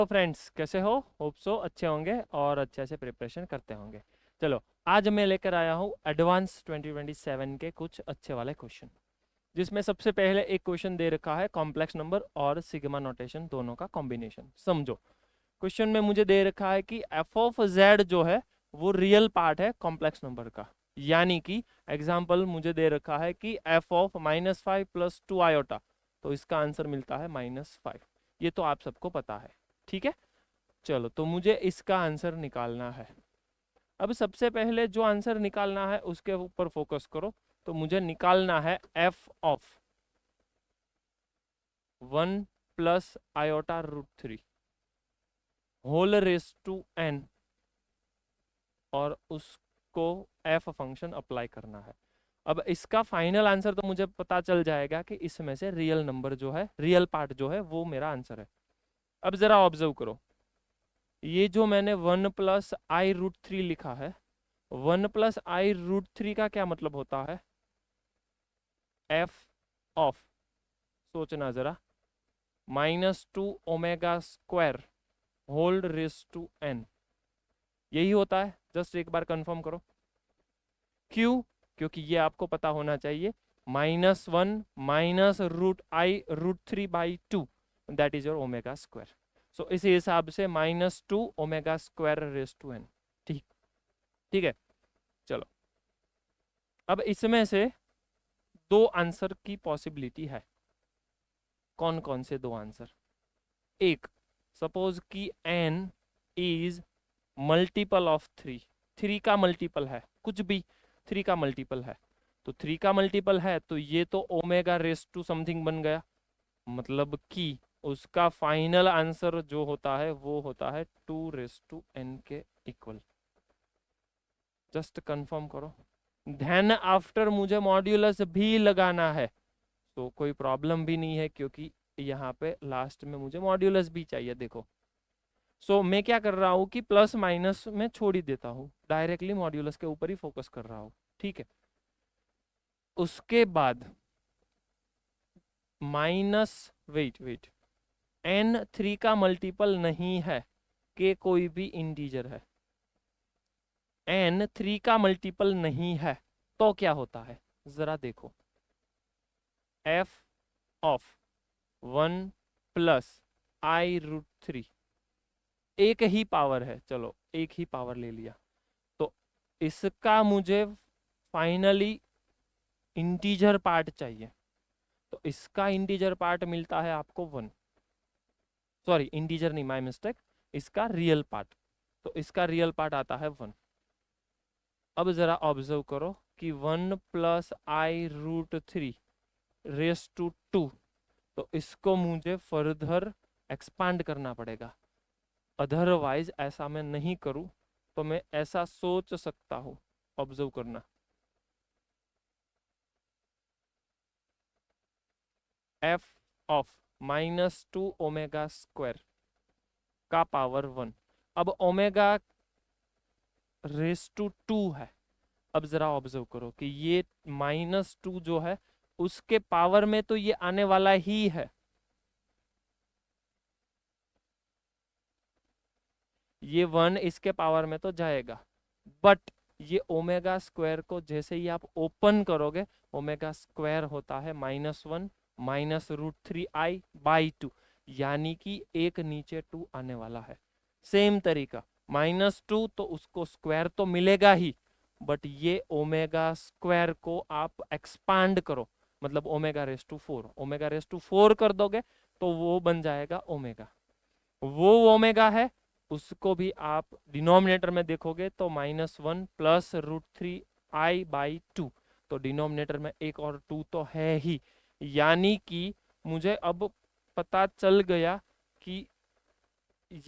तो फ्रेंड्स कैसे हो? होप सो अच्छे होंगे और अच्छे से प्रिपरेशन करते होंगे। चलो, आज मैं लेकर आया हूँ एडवांस 2027 के कुछ अच्छे वाले क्वेश्चन, जिसमें सबसे पहले एक क्वेश्चन दे रखा है कॉम्प्लेक्स नंबर और सिग्मा नोटेशन दोनों का कॉम्बिनेशन। समझो, क्वेश्चन में मुझे दे रखा है कि एफ ऑफ जेड जो है वो रियल पार्ट है कॉम्प्लेक्स नंबर का। यानी कि एग्जाम्पल मुझे दे रखा है कि एफ ऑफ -5 + 2 आयोटा, तो इसका आंसर मिलता है -5। ये तो आप सबको पता है, ठीक है। चलो, तो मुझे इसका आंसर निकालना है। अब सबसे पहले जो आंसर निकालना है उसके ऊपर फोकस करो। तो मुझे निकालना है f of 1 + i√3 whole raise to n, और उसको एफ फंक्शन अप्लाई करना है। अब इसका फाइनल आंसर तो मुझे पता चल जाएगा कि इसमें से रियल नंबर जो है, रियल पार्ट जो है, वो मेरा आंसर है। अब जरा ऑब्जर्व करो, ये जो मैंने 1 + i√3 लिखा है, 1 + i√3 का क्या मतलब होता है? एफ ऑफ, सोचना जरा, -2 omega square whole raise to n, यही होता है। जस्ट एक बार कंफर्म करो। क्यों? क्योंकि ये आपको पता होना चाहिए, -1 -√i√3/2, that is your omega square. So इस हिसाब से -2 omega square raise to n। ठीक, ठीक है। चलो, अब इसमें से दो आंसर की पॉसिबिलिटी है। कौन कौन से दो आंसर? एक, सपोज कि n इज मल्टीपल ऑफ 3, 3 का मल्टीपल है, कुछ भी 3 का मल्टीपल है। तो 3 का मल्टीपल है तो ये तो ओमेगा रेस टू समथिंग बन गया, मतलब कि उसका फाइनल आंसर जो होता है वो होता है 2n के इक्वल। जस्ट कंफर्म करो। देन आफ्टर मुझे मॉड्यूलस भी लगाना है, तो कोई प्रॉब्लम भी नहीं है, क्योंकि यहाँ पे लास्ट में मुझे मॉड्यूलस भी चाहिए। देखो, मैं क्या कर रहा हूँ कि प्लस माइनस में छोड़ ही देता हूँ, डायरेक्टली मॉड्यूलस के ऊपर ही फोकस कर रहा हूँ, ठीक है। उसके बाद माइनस, वेट वेट, n 3 का मल्टीपल नहीं है, के कोई भी इंटीजर है, n 3 का मल्टीपल नहीं है, तो क्या होता है जरा देखो। f ऑफ 1 + i√3, एक ही पावर है, चलो एक ही पावर ले लिया, तो इसका मुझे फाइनली इंटीजर पार्ट चाहिए। तो इसका इंटीजर पार्ट मिलता है आपको 1, सॉरी इंटीजर नहीं, माय मिस्टेक, इसका रियल पार्ट। तो इसका रियल पार्ट आता है 1। अब जरा ऑब्जर्व करो कि 1 + i√3 रेस टू 2, तो इसको मुझे फर्दर एक्सपांड करना पड़ेगा, अदरवाइज ऐसा मैं नहीं करूं। तो मैं ऐसा सोच सकता हूं, ऑब्जर्व करना, एफ ऑफ -2 ओमेगा स्क्वायर का पावर 1। अब ओमेगा रेस टू 2 है। अब जरा ऑब्जर्व करो कि ये -2 जो है उसके पावर में तो ये आने वाला ही है, ये 1 इसके पावर में तो जाएगा, बट ये ओमेगा स्क्वायर को जैसे ही आप ओपन करोगे, ओमेगा स्क्वायर होता है -1 -√3i/2, यानी कि एक नीचे 2 आने वाला है। सेम तरीका, -2 तो उसको स्क्वायर तो मिलेगा ही, बट ये ओमेगा स्क्वायर को आप एक्सपांड करो, मतलब omega raise to 4, omega raise to 4 कर दोगे तो वो बन जाएगा ओमेगा। वो ओमेगा है, उसको भी आप डिनोमिनेटर में देखोगे तो -1 +√3i/2, तो डिनोमिनेटर में एक और 2 तो है ही। यानी कि मुझे अब पता चल गया कि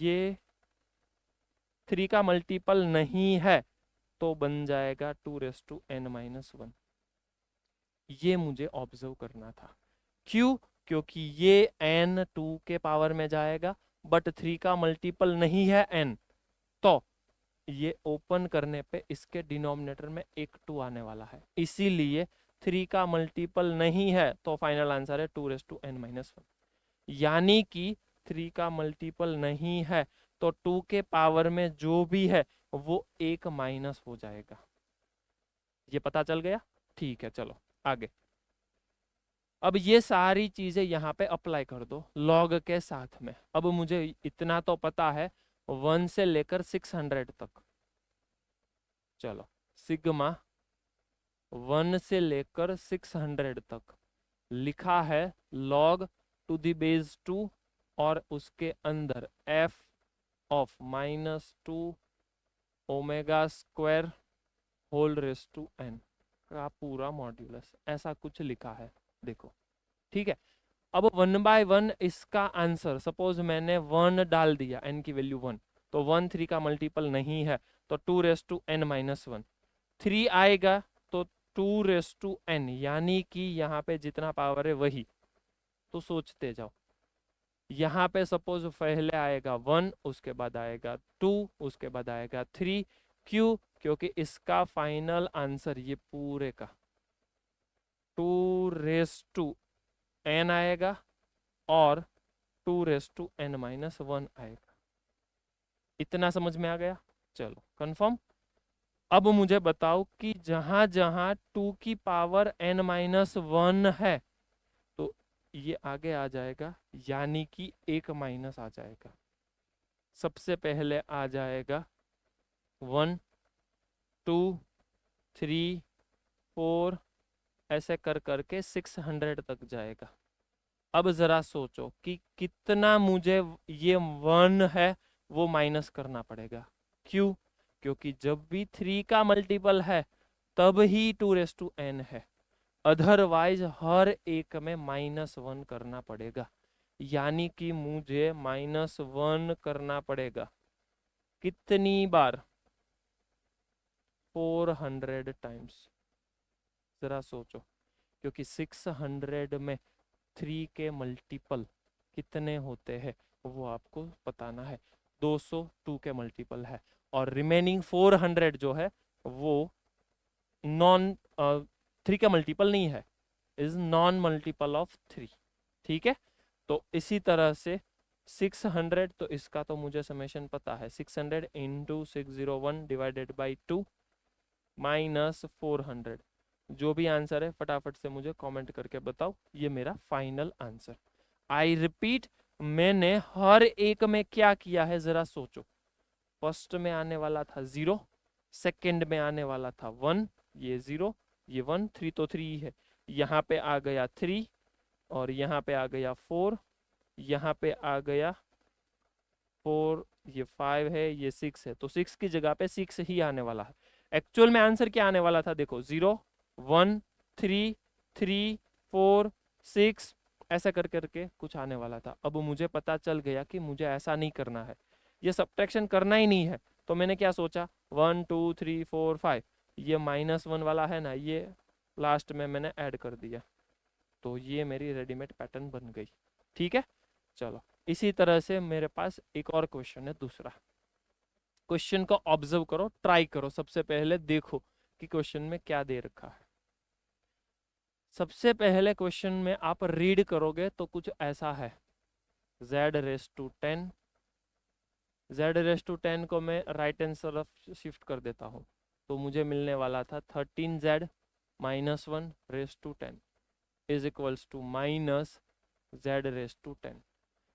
ये 3 का मल्टीपल नहीं है, तो बन जाएगा 2n-1। ये मुझे ऑब्जर्व करना था। क्यों? क्योंकि ये n 2 के पावर में जाएगा, बट 3 का मल्टीपल नहीं है n, तो ये ओपन करने पे इसके डिनोमिनेटर में एक 2 आने वाला है, इसीलिए 3 का मल्टीपल नहीं है, तो फाइनल आंसर है 2n-1। यानी कि 3 का मल्टीपल नहीं है तो 2 के पावर में जो भी है वो 1 माइनस हो जाएगा। ये पता चल गया? ठीक है, चलो आगे। अब ये सारी चीजें यहाँ पे अप्लाई कर दो लॉग के साथ में। अब मुझे इतना तो पता है 1 से लेकर 600 तक। चलो, सिग्मा 1 से लेकर 600 तक लिखा है log टू द बेस 2 और उसके अंदर f of -2 omega square whole raise to n का पूरा मॉड्यूलस, ऐसा कुछ लिखा है, देखो। ठीक है, अब 1 बाय 1 इसका आंसर, सपोज मैंने 1 डाल दिया, n की वैल्यू 1, तो 1 3 का मल्टीपल नहीं है तो 2 रेस टू n माइनस 1, 3 आएगा तो 2 रेस टू n, यानी कि यहाँ पे जितना पावर है वही। तो सोचते जाओ, यहाँ पे सपोज पहले आएगा 1, उसके बाद आएगा 2, उसके बाद आएगा 3। क्यों? क्योंकि इसका फाइनल आंसर ये पूरे का 2 रेस टू n आएगा और 2 रेस टू n माइनस 1 आएगा। इतना समझ में आ गया? चलो कंफर्म। अब मुझे बताओ कि जहां जहां 2 की पावर n माइनस 1 है तो ये आगे आ जाएगा, यानी कि 1 माइनस आ जाएगा। सबसे पहले आ जाएगा 1 2 3 4, ऐसे कर करके 600 तक जाएगा। अब जरा सोचो कि कितना मुझे ये 1 है वो माइनस करना पड़ेगा। क्यों? क्योंकि जब भी 3 का मल्टीपल है तब ही 2 रेस टू n है, अदरवाइज हर एक में -1 करना पड़ेगा। यानी कि मुझे -1 करना पड़ेगा कितनी बार? 400 टाइम्स। जरा सोचो, क्योंकि 600 में 3 के मल्टीपल कितने होते हैं वो आपको बताना है। 200 2 के मल्टीपल है और रिमेनिंग 400 जो है वो नॉन 3 का मल्टीपल नहीं है, इज नॉन मल्टीपल ऑफ 3। ठीक है, तो इसी तरह से 600, तो इसका तो मुझे समेशन पता है, 600 इंटू 601 डिवाइडेड बाई 2 माइनस 400। जो भी आंसर है फटाफट से मुझे कमेंट करके बताओ, ये मेरा फाइनल आंसर। आई रिपीट, मैंने हर एक में क्या किया है जरा सोचो। फर्स्ट में आने वाला था 0, सेकंड में आने वाला था 1, ये 0 ये 1, 3 तो 3 ही है, यहाँ पे आ गया 3 और यहाँ पे आ गया 4, यहाँ पे आ गया 4, ये 5 है, ये 6 है, तो 6 की जगह पे 6 ही आने वाला है। एक्चुअल में आंसर क्या आने वाला था? देखो 0 1 3 3 4 6, ऐसा कर करके कुछ आने वाला था। अब मुझे पता चल गया कि मुझे ऐसा नहीं करना है, ये सब्ट्रैक्शन करना ही नहीं है। तो मैंने क्या सोचा, 1 2 3 4 5, ये -1 वाला है ना, ये लास्ट में मैंने ऐड कर दिया, तो ये मेरी रेडीमेड पैटर्न बन गई। ठीक है, चलो इसी तरह से मेरे पास एक और क्वेश्चन है, दूसरा। क्वेश्चन को ऑब्जर्व करो, ट्राई करो, सबसे पहले देखो कि क्वेश्चन में क्या दे रखा है। सबसे पहले क्वेश्चन में आप रीड करोगे तो कुछ ऐसा है, z⁻10, z⁻10 को मैं राइट हैंड तरफ शिफ्ट कर देता हूँ, तो मुझे मिलने वाला था 13z - 1⁻10 is equals to -z⁻10।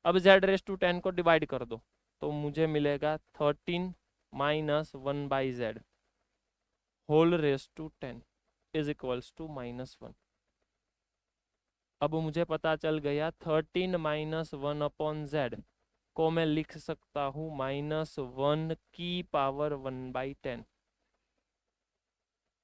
अब z⁻10 को डिवाइड कर दो तो मुझे मिलेगा 13 - 1/z whole raise to 10 is equals to -1। अब मुझे पता चल गया 13 - 1/z को मैं लिख सकता हूँ -1 की पावर 1/10।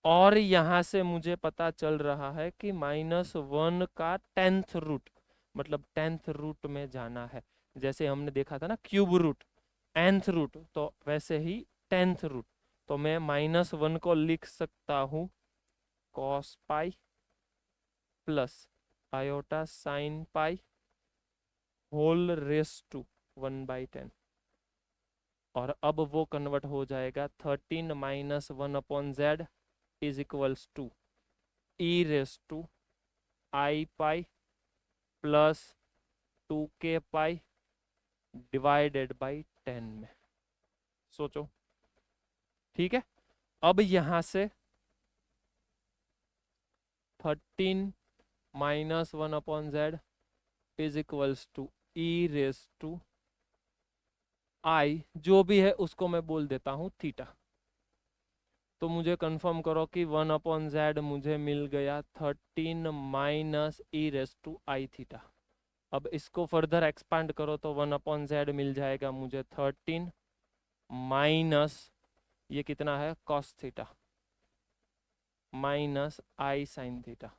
और यहाँ से मुझे पता चल रहा है कि -1 का 10th रूट, मतलब 10th रूट में जाना है। जैसे हमने देखा था ना क्यूब रूट, nth रूट, तो वैसे ही 10th रूट। तो मैं -1 को लिख सकता हूँ cos pi plus iota sine pi whole raise to 1/10। और अब वो कन्वर्ट हो जाएगा 13 - 1/z is equals to e⁻i pi plus 2k pi divided by 10 में। सोचो, ठीक है। अब यहां से 13 minus 1/z is equals to E raise to I, जो भी है उसको मैं बोल देता हूँ थीटा। तो मुझे कंफर्म करो कि 1/z मुझे मिल गया 13 minus e raise to i theta. अब इसको फर्दर एक्सपांड करो तो 1/z मिल जाएगा मुझे 13 माइनस, ये कितना है, कॉस थीटा माइनस आई साइन थीटा।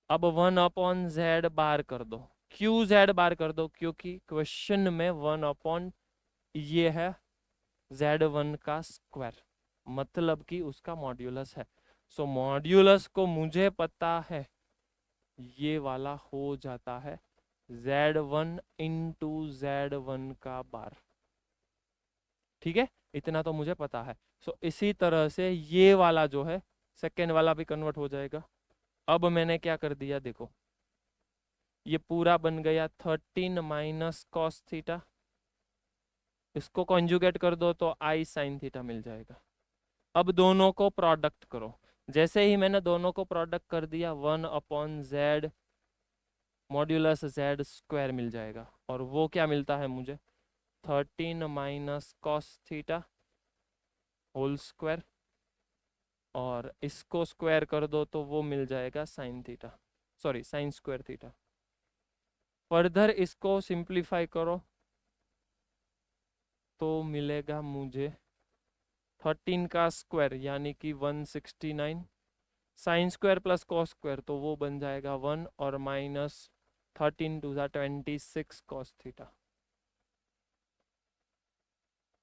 अब 1/z बार कर दो, क्यों z बार कर दो, क्योंकि क्वेश्चन में 1/ ये है z1 का स्क्वायर, मतलब कि उसका मॉड्यूलस है। सो मॉड्यूलस को मुझे पता है, ये वाला हो जाता है z1 इंटू z1 का बार। ठीक है, इतना तो मुझे पता है। सो इसी तरह से ये वाला जो है सेकेंड वाला भी कन्वर्ट हो जाएगा। अब मैंने क्या कर दिया, देखो ये पूरा बन गया 13 माइनस कॉस थीटा, इसको कॉन्जुगेट कर दो तो आई साइन थीटा मिल जाएगा। अब दोनों को प्रोडक्ट करो, जैसे ही मैंने दोनों को प्रोडक्ट कर दिया 1/z मॉड्यूलस z स्क्वायर मिल जाएगा। और वो क्या मिलता है मुझे, 13 minus cos theta whole square, और इसको स्क्वायर कर दो तो वो मिल जाएगा sine theta, sorry sine square theta. Further इसको सिंप्लीफाई करो तो मिलेगा मुझे 13 का स्क्वायर यानी कि 169, sine square plus cos square तो वो बन जाएगा 1, और माइनस 13 टू ज़ा 26 कॉस थीटा।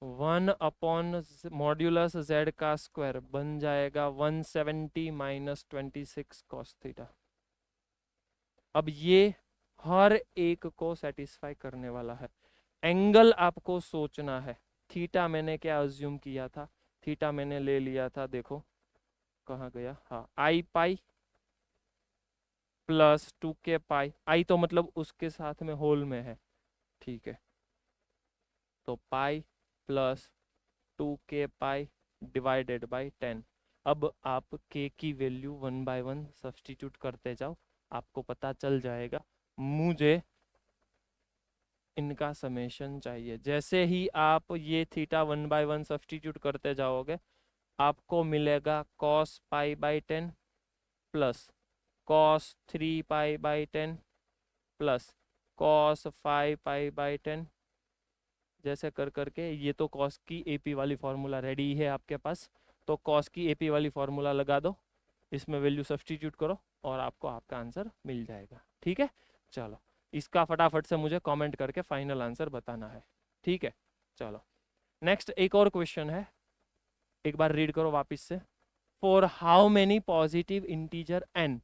1/ मॉड्यूलस z का स्क्वायर बन जाएगा 170 माइनस 26 कॉस थीटा। अब ये हर एक को सेटिस्फाई करने वाला है। एंगल आपको सोचना है, थीटा मैंने क्या अज्यूम किया था, थीटा मैंने ले लिया था, देखो कहाँ गया, हाँ आई पाई प्लस 2k पाई, आई तो मतलब उसके साथ में होल में है, ठीक है। तो पाई plus 2k pi divided by 10। अब आप k की वैल्यू 1/1 सब्सटीट्यूट करते जाओ, आपको पता चल जाएगा। मुझे इनका समेशन चाहिए। जैसे ही आप ये थीटा 1/1 सब्सटीट्यूट करते जाओगे, आपको मिलेगा cos π/10 plus cos 3π/10 plus cos 5π/10, जैसे कर करके ये तो cos की एपी वाली फॉर्मूला रेडी है आपके पास, तो cos की एपी वाली फॉर्मूला लगा दो, इसमें वैल्यू सब्सटीट्यूट करो और आपको आपका आंसर मिल जाएगा। ठीक है, चलो इसका फटाफट से मुझे कमेंट करके फाइनल आंसर बताना है। ठीक है, चलो नेक्स्ट एक और क्वेश्चन है, एक बार रीड करो वापस से। For how many positive integer n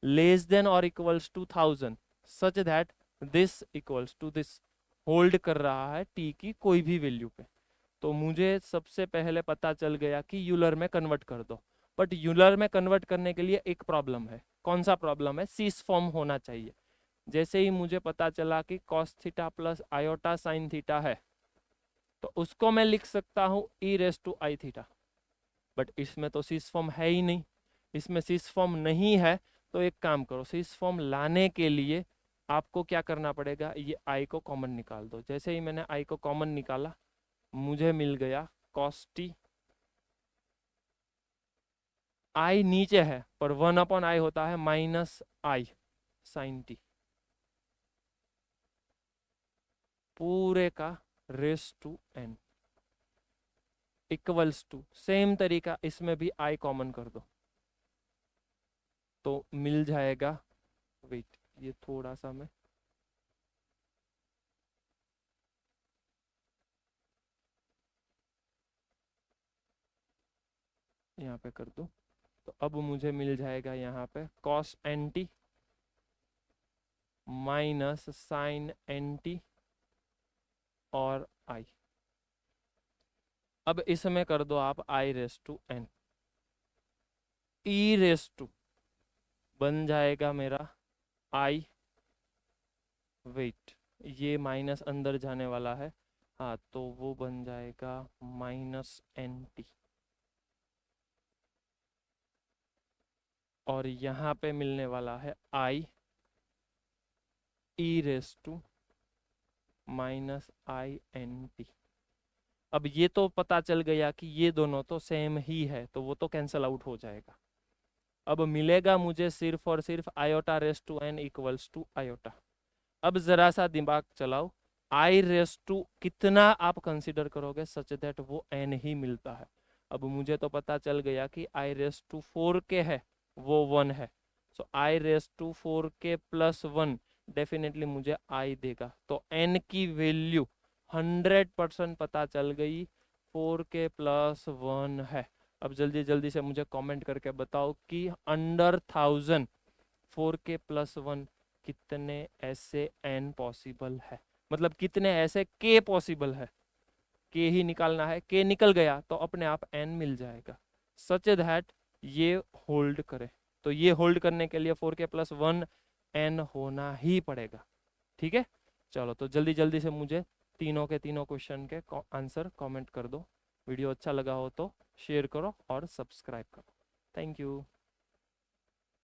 less than और equals to 1000 such that this equals to this, hold कर रहा है t की कोई भी वैल्यू पे। तो मुझे सबसे पहले पता चल गया कि यूलर में कन्वर्ट कर दो, बट यूलर में कन्वर्ट करने के लिए एक प्रॉब्लम है। कौन सा प्रॉब्लम है, सीस फॉर्म होना चाहिए। जैसे ही मुझे पता चला कि cos theta plus iota sine theta है, तो उसको मैं लिख सकता हूँ e raise to i theta, but इसमें तो सीस फॉर्म है ही नहीं। इसमें सीस फॉर्म नहीं है, तो एक काम करो, सीस फॉर्म लाने के लिए आपको क्या करना पड़ेगा, ये आई को कॉमन निकाल दो। जैसे ही मैंने आई को कॉमन निकाला, मुझे मिल गया cos t, आई नीचे है पर 1/i होता है माइनस आई साइन टी, पूरे का raise to n equals to, same तरीका इसमें भी आई कॉमन कर दो तो मिल जाएगा, वेट ये थोड़ा सा मैं यहाँ पे कर दूं, तो अब मुझे मिल जाएगा यहाँ पे cos nt minus sine nt और i। अब इसमें कर दो आप i raise to n, e raise to बन जाएगा मेरा i, वेट ये माइनस अंदर जाने वाला है, हाँ, तो वो बन जाएगा -nt। और यहाँ पे मिलने वाला है i e⁻⁻ -int। अब ये तो पता चल गया कि ये दोनों तो सेम ही है, तो वो तो कैंसल आउट हो जाएगा। अब मिलेगा मुझे सिर्फ और सिर्फ i⁻n इक्वल्स टू आयोटा। अब जरा सा दिमाग चलाओ, i⁻⁻ कितना आप कंसिडर करोगे सच दैट वो n ही मिलता है। अब मुझे तो पता चल गया कि i⁻4 के है वो 1 है, सो i⁻4 के प्लस 1 डेफिनेटली मुझे i देगा। तो n की वैल्यू 100% पता चल गई, 4 के प्लस 1 है। अब जल्दी जल्दी से मुझे कमेंट करके बताओ कि अंडर 1000 4 के प्लस 1 कितने ऐसे n पॉसिबल है, मतलब कितने ऐसे k पॉसिबल है। k ही निकालना है, k निकल गया तो अपने आप n मिल जाएगा, सच दैट ये होल्ड करे। तो ये होल्ड करने के लिए 4 के प्लस 1 n होना ही पड़ेगा। ठीक है, चलो तो जल्दी जल्दी से मुझे तीनों के तीनों क्वेश्चन के आंसर कमेंट कर दो। वीडियो अच्छा लगा हो तो शेयर करो और सब्सक्राइब करो। Thank you.